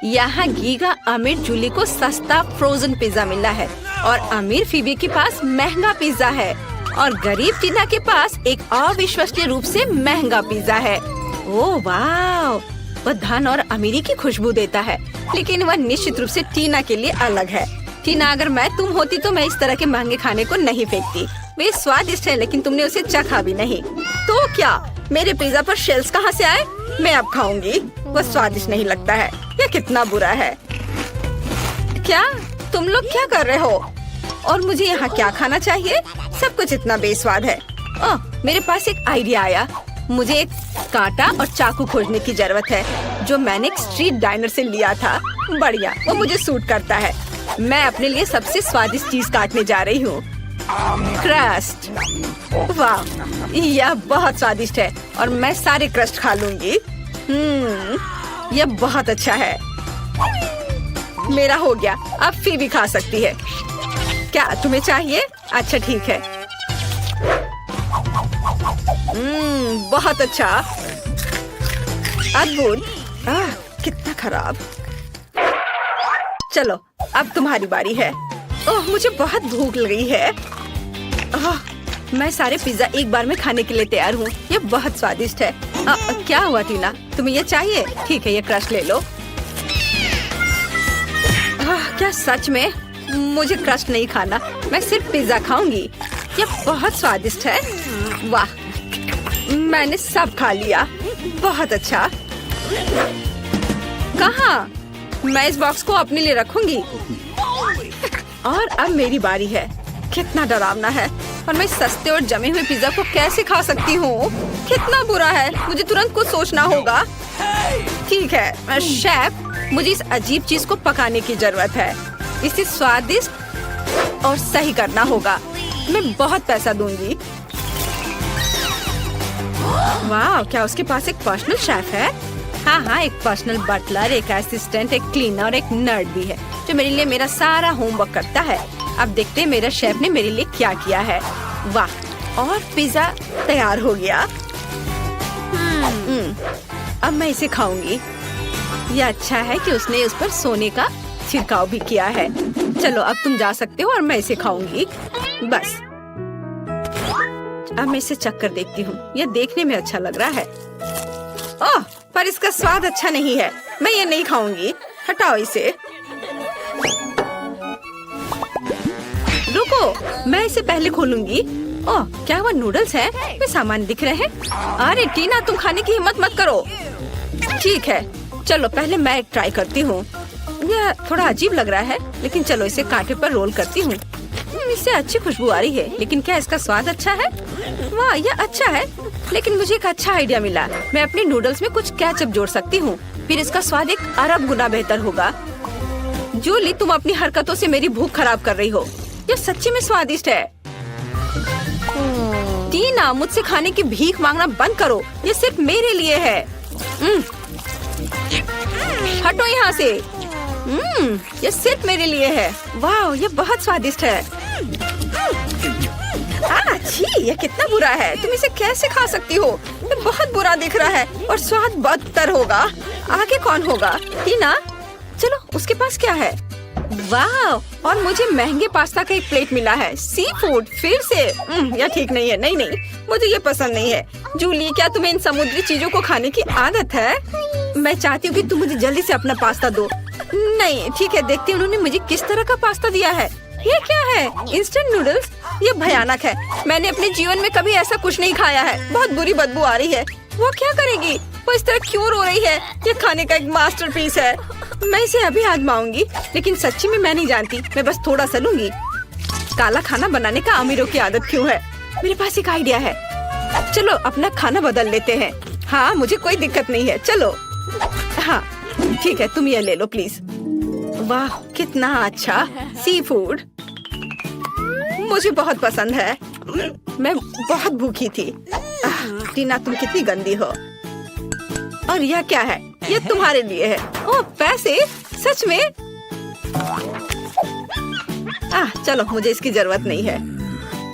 यहाँ गीगा अमीर जूली को सस्ता फ्रोजन पिज्जा मिला है और अमीर फीबी के पास महंगा पिज्जा है और गरीब टीना के पास एक अविश्वसनीय रूप से महंगा पिज्जा है। ओह वाह, वह धन और अमीरी की खुशबू देता है, लेकिन वह निश्चित रूप से टीना के लिए अलग है। टीना, अगर मैं तुम होती तो मैं इस तरह के महंगे खाने को नहीं फेंकती। वे स्वादिष्ट है, लेकिन तुमने उसे चखा भी नहीं। तो क्या मेरे पिज्जा पर शेल्स कहाँ से आए? मैं अब खाऊंगी। वह स्वादिष्ट नहीं लगता है। यह कितना बुरा है। क्या तुम लोग क्या कर रहे हो? और मुझे यहाँ क्या खाना चाहिए? सब कुछ इतना बेस्वाद है। मेरे पास एक आइडिया आया। मुझे एक कांटा और चाकू खोजने की जरूरत है, जो मैंने एक स्ट्रीट डाइनर से लिया था। बढ़िया, वो मुझे सूट करता है। मैं अपने लिए सबसे स्वादिष्ट चीज काटने जा रही हूँ, क्रस्ट। वाह, यह बहुत स्वादिष्ट है और मैं सारे क्रस्ट खा लूंगी। यह बहुत अच्छा है। मेरा हो गया, अब फीबी खा सकती है। क्या तुम्हें चाहिए? अच्छा ठीक है। बहुत अच्छा, अद्भुत। कितना खराब। चलो अब तुम्हारी बारी है। ओह, मुझे बहुत भूख लगी है। मैं सारे पिज्जा एक बार में खाने के लिए तैयार हूँ। ये बहुत स्वादिष्ट है। क्या हुआ टीना, तुम्हें ये चाहिए? ठीक है, ये क्रस्ट ले लो। क्या सच में? मुझे क्रस्ट नहीं खाना, मैं सिर्फ पिज्जा खाऊंगी। ये बहुत स्वादिष्ट है। वाह, मैंने सब खा लिया। बहुत अच्छा। कहाँ? मैं इस बॉक्स को अपने लिए रखूंगी। और अब मेरी बारी है। कितना डरावना है। और मैं सस्ते और जमे हुए पिज्जा को कैसे खा सकती हूँ? कितना बुरा है। मुझे तुरंत कुछ सोचना होगा। ठीक है शेफ, मुझे इस अजीब चीज को पकाने की जरूरत है। इसे स्वादिष्ट और सही करना होगा। मैं बहुत पैसा दूंगी। वाह, क्या उसके पास एक पर्सनल शेफ है? हाँ, एक पर्सनल बटलर, एक असिस्टेंट, एक क्लीनर और एक नर्ड भी है, जो मेरे लिए मेरा सारा होमवर्क करता है। अब देखते हैं मेरा शेफ ने मेरे लिए क्या किया है। वाह, और पिज्जा तैयार हो गया। अब मैं इसे खाऊंगी। यह अच्छा है कि उसने उस पर सोने का छिड़काव भी किया है। चलो अब तुम जा सकते हो और मैं इसे खाऊंगी। बस अब मैं इसे चख कर देखती हूँ। यह देखने में अच्छा लग रहा है। ओह, पर इसका स्वाद अच्छा नहीं है। मैं ये नहीं खाऊंगी। हटाओ इसे। रुको, मैं इसे पहले खोलूंगी। ओह, क्या वह नूडल्स है? वे सामान दिख रहे हैं। अरे टीना, तुम खाने की हिम्मत मत करो। ठीक है, चलो पहले मैं एक ट्राई करती हूँ। यह थोड़ा अजीब लग रहा है, लेकिन चलो इसे कांटे पर रोल करती हूँ। इससे अच्छी खुशबू आ रही है, लेकिन क्या इसका स्वाद अच्छा है? वाह, यह अच्छा है, लेकिन मुझे एक अच्छा आइडिया मिला। मैं अपने नूडल्स में कुछ केचप जोड़ सकती हूँ, फिर इसका स्वाद एक अरब गुना बेहतर होगा। जूली, तुम अपनी हरकतों से मेरी भूख खराब कर रही हो। यह सच्ची में स्वादिष्ट है। टीना, मुझसे खाने की भीख मांगना बंद करो। यह सिर्फ मेरे लिए है। हटो यहाँ से। यह सिर्फ मेरे लिए है। वाह, यह बहुत स्वादिष्ट है। छी, यह कितना बुरा है। तुम इसे कैसे खा सकती हो? यह बहुत बुरा दिख रहा है और स्वाद बदतर होगा। आगे कौन होगा? टीना, चलो उसके पास क्या है? वाह, और मुझे महंगे पास्ता का एक प्लेट मिला है। सी फूड फिर से। यह ठीक नहीं है। नहीं, मुझे ये पसंद नहीं है। जूली, क्या तुम्हें इन समुद्री चीजों को खाने की आदत है? मैं चाहती हूँ कि तुम मुझे जल्दी से अपना पास्ता दो। नहीं, ठीक है, देखती हूँ उन्होंने मुझे किस तरह का पास्ता दिया है। ये क्या है? Instant noodles? ये भयानक है। मैंने अपने जीवन में कभी ऐसा कुछ नहीं खाया है। बहुत बुरी बदबू आ रही है। वो क्या करेगी? वो इस तरह क्यों रो रही है? ये खाने का एक मास्टरपीस है। मैं इसे अभी आजमाऊंगी, लेकिन सच्ची में मैं नहीं जानती। मैं बस थोड़ा सा लूंगी। काला खाना बनाने का अमीरों की आदत क्यों है? मेरे पास एक आइडिया है। चलो अपना खाना बदल लेते हैं। हाँ, मुझे कोई दिक्कत नहीं है। चलो। हाँ ठीक है, तुम ये ले लो प्लीज। वाह, कितना अच्छा सी फूड। मुझे बहुत पसंद है। मैं बहुत भूखी थी। टीना, तुम कितनी गंदी हो। और यह क्या है? ये तुम्हारे लिए है। ओह, पैसे? सच में? चलो, मुझे इसकी जरूरत नहीं है।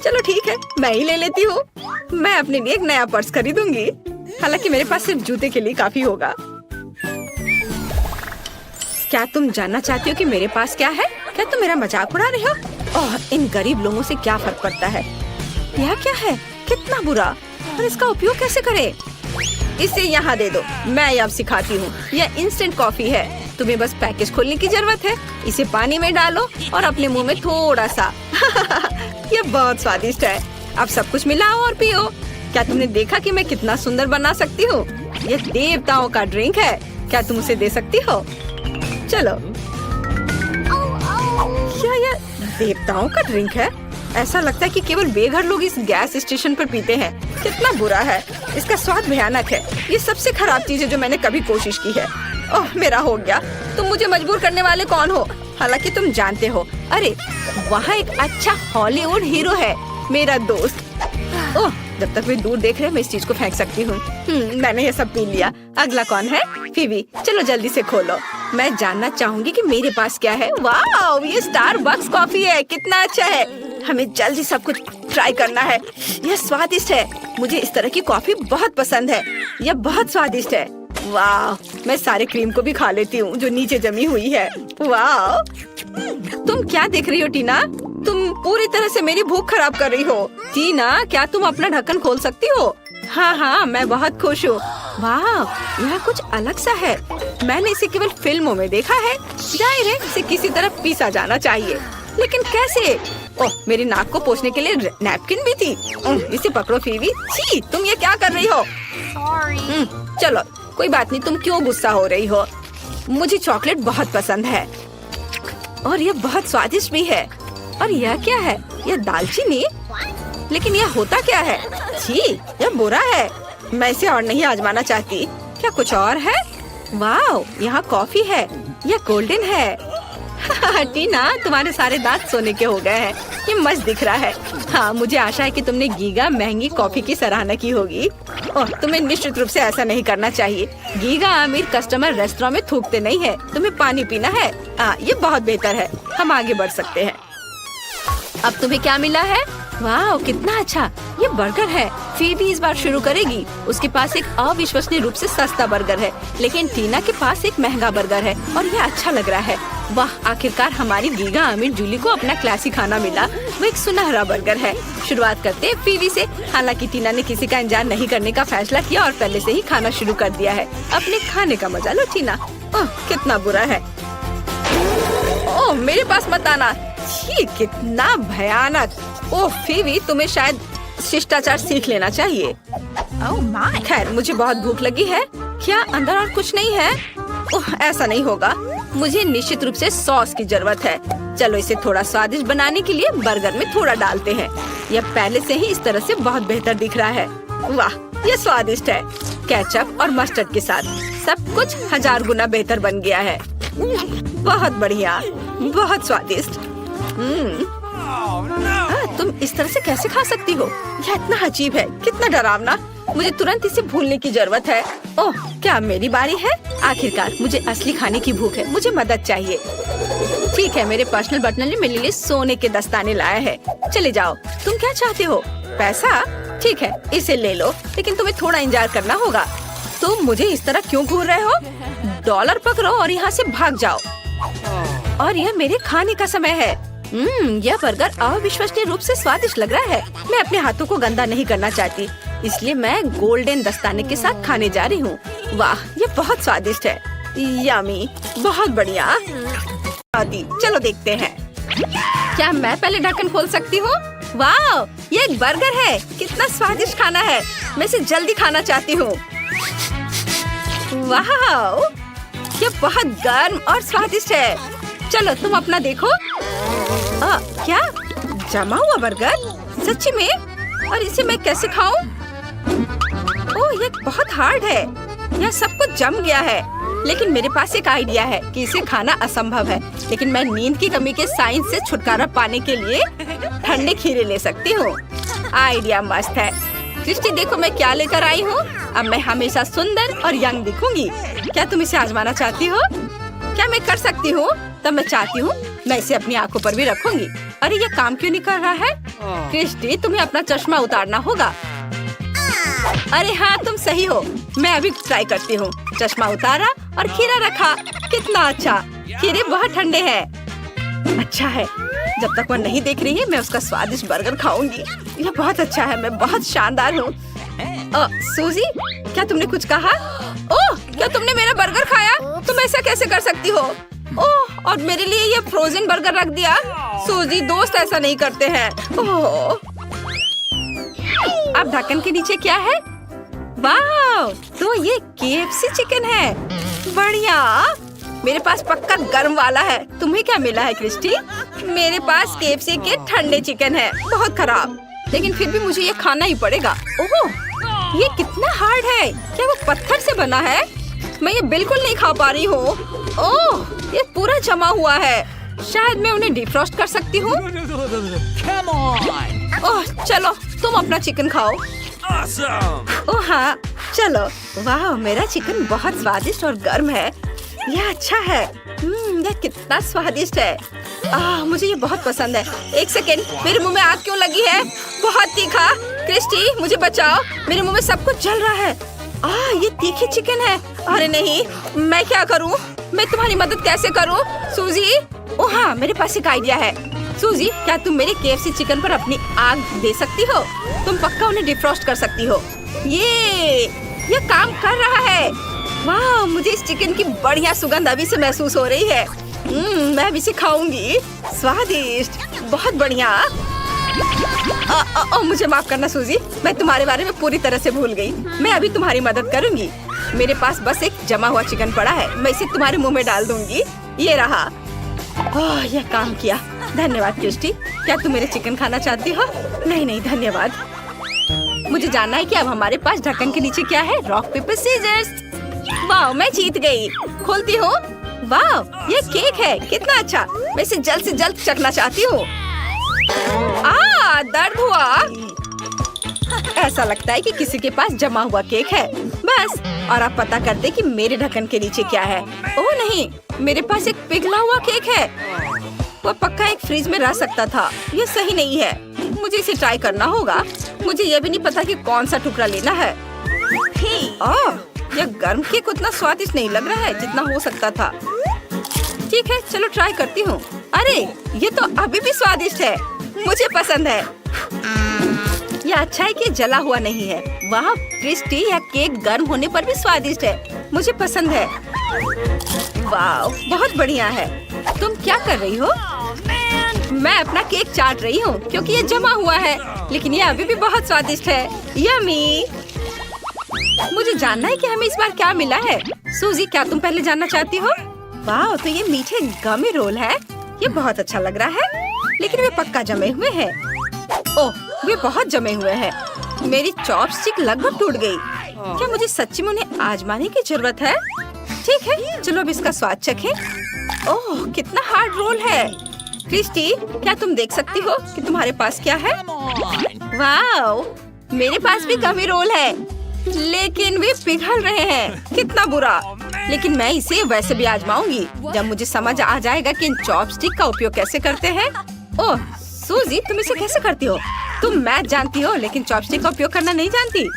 चलो ठीक है, मैं ही ले लेती हूँ। मैं अपने लिए एक नया पर्स खरीदूंगी। हालांकि मेरे पास सिर्फ जूते के लिए काफी होगा। क्या तुम जानना चाहती हो कि मेरे पास क्या है? क्या तुम मेरा मजाक उड़ा रहे हो? ओह, इन गरीब लोगों से क्या फर्क पड़ता है? यह क्या है? कितना बुरा। और इसका उपयोग कैसे करें? इसे यहाँ दे दो, मैं अब सिखाती हूँ। यह इंस्टेंट कॉफी है। तुम्हें बस पैकेज खोलने की जरूरत है। इसे पानी में डालो और अपने मुंह में थोड़ा सा। यह बहुत स्वादिष्ट है। अब सब कुछ मिलाओ और पियो। क्या तुमने देखा कि मैं कितना सुंदर बना सकती हूँ? यह देवताओं का ड्रिंक है। क्या तुम उसे दे सकती हो? चलो। क्या यह देवताओं का ड्रिंक है? ऐसा लगता है कि केवल बेघर लोग इस गैस स्टेशन पर पीते हैं। कितना बुरा है। इसका स्वाद भयानक है। ये सबसे खराब चीज है जो मैंने कभी कोशिश की है। ओह, मेरा हो गया। तुम मुझे मजबूर करने वाले कौन हो? हालांकि तुम जानते हो। अरे, वहाँ एक अच्छा हॉलीवुड हीरो है, मेरा दोस्त। ओह, जब तक वे दूर देख रहे हैं मैं इस चीज को फेंक सकती हूँ। मैंने ये सब पी लिया। अगला कौन है? फीबी, चलो जल्दी से खोलो। मैं जानना चाहूंगी कि मेरे पास क्या है। वाह, ये स्टारबक्स कॉफी है। कितना अच्छा है। हमें जल्दी सब कुछ ट्राई करना है। यह स्वादिष्ट है। मुझे इस तरह की कॉफी बहुत पसंद है। यह बहुत स्वादिष्ट है। वाह, मैं सारे क्रीम को भी खा लेती हूँ जो नीचे जमी हुई है। वाह, तुम क्या देख रही हो टीना? तुम पूरी तरह से मेरी भूख खराब कर रही हो। टीना, क्या तुम अपना ढक्कन खोल सकती हो? हाँ, मैं बहुत खुश हूँ। वाह, यह कुछ अलग सा है। मैंने इसे केवल फिल्मों में देखा है। जाहिर है इसे किसी तरह पीसा जाना चाहिए, लेकिन कैसे? ओह, मेरी नाक को पोंछने के लिए नैपकिन भी थी। इसे पकड़ो फीवी। छी, तुम ये क्या कर रही हो? चलो, कोई बात नहीं। तुम क्यों गुस्सा हो रही हो? मुझे चॉकलेट बहुत पसंद है और यह बहुत स्वादिष्ट भी है। और यह क्या है? यह दालचीनी? लेकिन यह होता क्या है? छी, यह बुरा है। मैं इसे और नहीं आजमाना चाहती। क्या कुछ और है? वाह, यहाँ कॉफी है। यह गोल्डन है। टीना, तुम्हारे सारे दांत सोने के हो गए हैं। ये मस्त दिख रहा है। हाँ, मुझे आशा है कि तुमने गीगा महंगी कॉफी की सराहना की होगी। ओह, तुम्हें निश्चित रूप से ऐसा नहीं करना चाहिए। गीगा अमीर कस्टमर रेस्टोरेंट में थूकते नहीं है। तुम्हें पानी पीना है। ये बहुत बेहतर है। हम आगे बढ़ सकते हैं। अब तुम्हें क्या मिला है? वाह, कितना अच्छा। ये बर्गर है। फीबी इस बार शुरू करेगी। उसके पास एक अविश्वसनीय रूप से सस्ता बर्गर है, लेकिन टीना के पास एक महंगा बर्गर है और ये अच्छा लग रहा है। वाह, आखिरकार हमारी गीगा अमीर जूली को अपना क्लासिक खाना मिला। वो एक सुनहरा बर्गर है। शुरुआत करते हैं फीबी से। हालांकि टीना ने किसी का इंतजार नहीं करने का फैसला किया और पहले से ही खाना शुरू कर दिया है। अपने खाने का मजा लो टीना। ओह, कितना बुरा है। ओह, मेरे पास मत आना। छी, कितना भयानक। ओह फीबी, तुम्हें शायद शिष्टाचार सीख लेना चाहिए। खैर, मुझे बहुत भूख लगी है। क्या अंदर और कुछ नहीं है? ओह, ऐसा नहीं होगा। मुझे निश्चित रूप से सॉस की जरूरत है। चलो, इसे थोड़ा स्वादिष्ट बनाने के लिए बर्गर में थोड़ा डालते हैं। यह पहले से ही इस तरह से बहुत बेहतर दिख रहा है। वाह, यह स्वादिष्ट है। केचप और मस्टर्ड के साथ सब कुछ 1000 गुना बेहतर बन गया है। बहुत बढ़िया, बहुत स्वादिष्ट। तुम इस तरह से कैसे खा सकती हो? यह इतना अजीब है, कितना डरावना। मुझे तुरंत इसे भूलने की जरूरत है। ओह, क्या मेरी बारी है? आखिरकार मुझे असली खाने की भूख है। मुझे मदद चाहिए। ठीक है, मेरे पर्सनल बटलर ने मेरे लिए सोने के दस्ताने लाया है। चले जाओ। तुम क्या चाहते हो? पैसा? ठीक है, इसे ले लो, लेकिन तुम्हें थोड़ा इंतजार करना होगा। तुम मुझे इस तरह क्यों घूर रहे हो? डॉलर पकड़ो और यहाँ से भाग जाओ। और यह मेरे खाने का समय है। यह बर्गर अविश्वसनीय रूप से स्वादिष्ट लग रहा है। मैं अपने हाथों को गंदा नहीं करना चाहती, इसलिए मैं गोल्डन दस्ताने के साथ खाने जा रही हूँ। वाह, ये बहुत स्वादिष्ट है। यम्मी, बहुत बढ़िया। आदि, चलो देखते हैं। क्या मैं पहले ढक्कन खोल सकती हूँ? वाह, ये एक बर्गर है। कितना स्वादिष्ट खाना है। मैं इसे जल्दी खाना चाहती हूँ। वाह, ये बहुत गर्म और स्वादिष्ट है। चलो, तुम अपना देखो। क्या जमा हुआ बर्गर? सच्ची में? और इसे मैं कैसे खाऊं? ओह, ये बहुत हार्ड है। यह सब कुछ जम गया है। लेकिन मेरे पास एक आइडिया है कि इसे खाना असंभव है, लेकिन मैं नींद की कमी के साइंस से छुटकारा पाने के लिए ठंडे खीरे ले सकती हूँ। आइडिया मस्त है। क्रिस्टी, देखो मैं क्या लेकर आई हूँ। अब मैं हमेशा सुंदर और यंग दिखूंगी। क्या तुम इसे आजमाना चाहती हो? क्या मैं कर सकती हूँ? तब मैं चाहती हूँ मैं इसे अपनी आंखों पर भी रखूंगी। अरे, ये काम क्यों नहीं कर रहा है? क्रिस्टी, तुम्हें अपना चश्मा उतारना होगा। अरे हाँ, तुम सही हो। मैं अभी ट्राई करती हूँ। चश्मा उतारा और खीरा रखा। कितना अच्छा। खीरे बहुत ठंडे हैं। अच्छा है, जब तक वह नहीं देख रही है मैं उसका स्वादिष्ट बर्गर खाऊंगी। यह बहुत अच्छा है, मैं बहुत शानदार हूँ। सूजी, क्या तुमने कुछ कहा? ओह, क्या तुमने मेरा बर्गर खाया? तुम ऐसा कैसे कर सकती हो? ओह, और मेरे लिए ये फ्रोजन बर्गर रख दिया। सूजी, दोस्त ऐसा नहीं करते हैं। ओह, अब ढक्कन के नीचे क्या है? वाह, तो ये KFC चिकन है। बढ़िया, मेरे पास पक्का गर्म वाला है। तुम्हें क्या मिला है क्रिस्टी? मेरे पास KFC के ठंडे चिकन है। बहुत खराब, लेकिन फिर भी मुझे ये खाना ही पड़ेगा। ओह, ये कितना हार्ड है। क्या वो पत्थर से बना है? मैं ये बिल्कुल नहीं खा पा रही हूँ। ओह, ये पूरा जमा हुआ है। शायद मैं उन्हें डिफ्रॉस्ट कर सकती हूँ। ओह, चलो तुम अपना चिकन खाओ। ओह हाँ, चलो। वाह, मेरा चिकन बहुत स्वादिष्ट और गर्म है। यह अच्छा है। यह कितना स्वादिष्ट है। मुझे ये बहुत पसंद है। एक सेकेंड, मेरे मुंह में आग क्यों लगी है? बहुत तीखा। क्रिस्टी, मुझे बचाओ, मेरे मुंह में सब कुछ जल रहा है। ये तीखी चिकन है। अरे नहीं, मैं क्या करूं? मैं तुम्हारी मदद कैसे करूं? सूजी, ओह हाँ, मेरे पास एक आइडिया है। सूजी, क्या तुम मेरे KFC चिकन पर अपनी आग दे सकती हो? तुम पक्का उन्हें डिफ्रॉस्ट कर सकती हो। ये काम कर रहा है। वाह, मुझे इस चिकन की बढ़िया सुगंध अभी से महसूस हो रही है। मैं अभी से खाऊंगी। स्वादिष्ट, बहुत बढ़िया। मुझे माफ करना सूजी, मैं तुम्हारे बारे में पूरी तरह से भूल गई। मैं अभी तुम्हारी मदद करूंगी। मेरे पास बस एक जमा हुआ चिकन पड़ा है। मैं इसे तुम्हारे मुंह में डाल दूंगी। ये रहा। यह काम किया। धन्यवाद क्रिस्टी। क्या तुम मेरे चिकन खाना चाहती हो? नहीं नहीं, धन्यवाद। मुझे जानना है कि अब हमारे पास ढक्कन के नीचे क्या है। Rock paper scissors. वाह, मैं जीत गई। खोलती हूँ। वाह, ये केक है। कितना अच्छा। मैं इसे जल्द से जल्द चखना चाहती हूँ। दर्द हुआ। ऐसा लगता है कि किसी के पास जमा हुआ केक है। बस, और आप पता करते कि मेरे ढक्कन के नीचे क्या है। ओह नहीं, मेरे पास एक पिघला हुआ केक है। वो पक्का एक फ्रिज में रह सकता था। ये सही नहीं है। मुझे इसे ट्राई करना होगा। मुझे ये भी नहीं पता कि कौन सा टुकड़ा लेना है। यह गर्म केक उतना स्वादिष्ट नहीं लग रहा है जितना हो सकता था। ठीक है, चलो ट्राई करती हूँ। अरे, ये तो अभी भी स्वादिष्ट है। मुझे पसंद है। यह अच्छा है कि जला हुआ नहीं है। वाह क्रिस्टी, यह केक गर्म होने पर भी स्वादिष्ट है। मुझे पसंद है। वाह, बहुत बढ़िया है। तुम क्या कर रही हो? मैं अपना केक चाट रही हूँ क्योंकि ये जमा हुआ है, लेकिन ये अभी भी बहुत स्वादिष्ट है। यम्मी। मुझे जानना है कि हमें इस बार क्या मिला है। सूजी, क्या तुम पहले जानना चाहती हो? वाह, तो ये मीठे गमी रोल है। ये बहुत अच्छा लग रहा है, लेकिन वे पक्का जमे हुए हैं। ओह, वे बहुत जमे हुए हैं। मेरी चॉपस्टिक लगभग टूट गई। क्या मुझे सच्ची में उन्हें आजमाने की जरूरत है? ठीक है, चलो अब इसका स्वाद चखें। ओह, कितना हार्ड रोल है। क्रिस्टी, क्या तुम देख सकती हो कि तुम्हारे पास क्या है? वाह, मेरे पास भी गमी रोल है, लेकिन वे पिघल रहे हैं। कितना बुरा। लेकिन मैं इसे वैसे भी आजमाऊंगी जब मुझे समझ आ जाएगा कि इन चॉपस्टिक का उपयोग कैसे करते हैं। ओह सूजी, तुम इसे कैसे करती हो? तुम मैथ जानती हो लेकिन चॉपस्टिक का उपयोग करना नहीं जानती।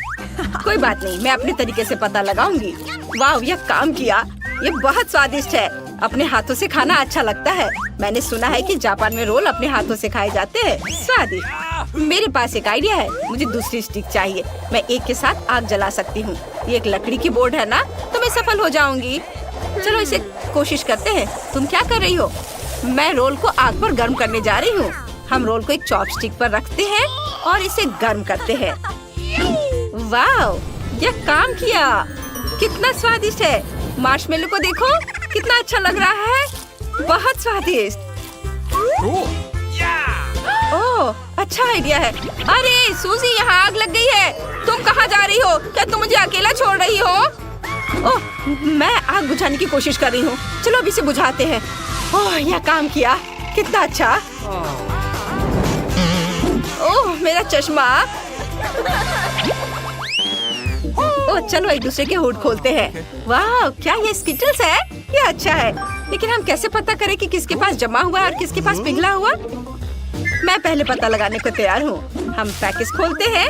कोई बात नहीं, मैं अपने तरीके से पता लगाऊंगी। वाह, यह काम किया। ये बहुत स्वादिष्ट है। अपने हाथों से खाना अच्छा लगता है। मैंने सुना है कि जापान में रोल अपने हाथों से खाए जाते हैं। स्वादिष्ट। मेरे पास एक आइडिया है। मुझे दूसरी स्टिक चाहिए। मैं एक के साथ आग जला सकती हूँ। ये एक लकड़ी की बोर्ड है ना, तो मैं सफल हो जाऊंगी। चलो इसे कोशिश करते हैं। तुम क्या कर रही हो? मैं रोल को आग पर गर्म करने जा रही हूँ। हम रोल को एक चॉपस्टिक पर रखते हैं और इसे गर्म करते हैं। वाह, यह काम किया। कितना स्वादिष्ट है। मार्शमेलो को देखो, कितना अच्छा लग रहा है। बहुत स्वादिष्ट। ओह, अच्छा आइडिया है। अरे सूजी, यहाँ आग लग गई है। तुम कहाँ जा रही हो? क्या तुम मुझे अकेला छोड़ रही हो? ओह, मैं आग बुझाने की कोशिश कर रही हूँ। चलो अभी इसे बुझाते हैं। ओह, यह काम किया। कितना अच्छा। ओह, मेरा चश्मा। ओह, चलो एक दूसरे के हुड खोलते हैं। वाह, क्या ये स्किटल्स है? ये अच्छा है, लेकिन हम कैसे पता करें कि किसके पास जमा हुआ है और किसके पास पिघला हुआ? मैं पहले पता लगाने को तैयार हूँ। हम पैकेज खोलते हैं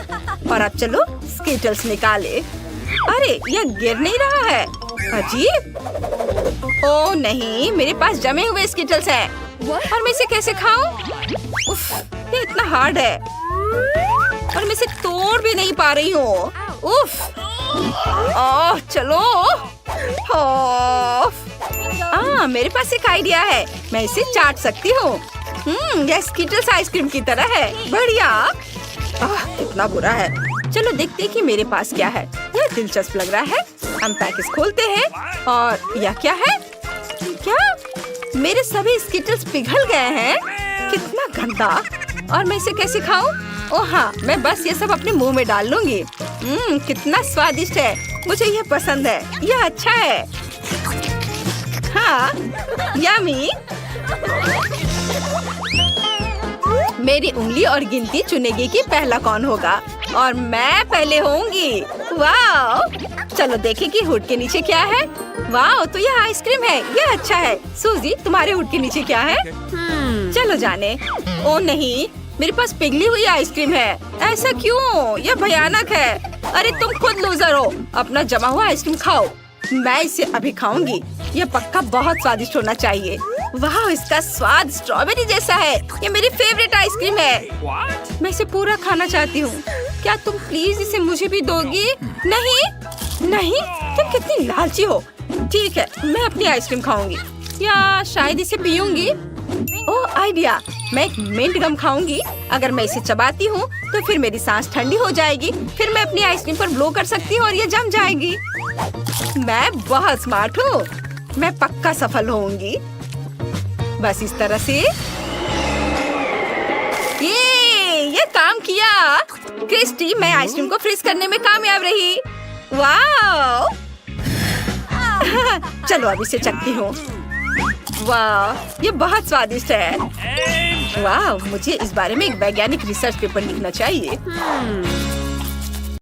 और अब चलो स्किटल्स निकाले। अरे, यह गिर नहीं रहा है। अजीब। ओह नहीं, मेरे पास जमे हुए स्किटल्स हैं और मैं इसे कैसे खाऊं? उफ, ये इतना हार्ड है और मैं इसे तोड़ भी नहीं पा रही हूँ। उफ, ओह चलो। मेरे पास एक आइडिया है, मैं इसे चाट सकती हूँ। यह स्किटल्स आइसक्रीम की तरह है। बढ़िया। कितना बुरा है। चलो देखते हैं कि मेरे पास क्या है। यह दिलचस्प लग रहा है। हम पैकेज खोलते हैं और यह क्या है? क्या मेरे सभी स्किटल्स पिघल गए हैं? कितना गंदा। और मैं इसे कैसे खाऊं? ओह हाँ, मैं बस ये सब अपने मुंह में डाल लूंगी। कितना स्वादिष्ट है। मुझे यह पसंद है। यह अच्छा है। हाँ, यम्मी। मेरी उंगली और गिनती चुनेगी कि पहला कौन होगा और मैं पहले होंगी। वाह! चलो देखें कि हुड के नीचे क्या है। वाह, तो यह आइसक्रीम है। यह अच्छा है। सूजी, तुम्हारे हुड के नीचे क्या है? चलो जाने। ओ नहीं, मेरे पास पिघली हुई आइसक्रीम है। ऐसा क्यों? यह भयानक है। अरे तुम खुद लूजर हो। अपना जमा हुआ आइसक्रीम खाओ। मैं इसे अभी खाऊंगी। यह पक्का बहुत स्वादिष्ट होना चाहिए। वाह, इसका स्वाद स्ट्रॉबेरी जैसा है। ये मेरी फेवरेट आइसक्रीम है। मैं इसे पूरा खाना चाहती हूँ। क्या तुम प्लीज इसे मुझे भी दोगी? नहीं नहीं, तुम कितनी लालची हो। ठीक है, मैं अपनी आइसक्रीम खाऊंगी या शायद इसे पीऊंगी। ओह आइडिया, मैं एक मिंट गम खाऊंगी। अगर मैं इसे चबाती हूँ तो फिर मेरी सांस ठंडी हो जाएगी। फिर मैं अपनी आइसक्रीम पर ब्लो कर सकती हूँ और ये जम जाएगी। मैं बहुत स्मार्ट हूँ। मैं पक्का सफल होऊंगी। बस इस तरह से। ये काम किया। क्रिस्टी, मैं आइसक्रीम को फ्रीज करने में कामयाब रही। वाह! चलो अब इसे चखती हूँ। वाह, ये बहुत स्वादिष्ट है। वाह, मुझे इस बारे में एक वैज्ञानिक रिसर्च पेपर लिखना चाहिए।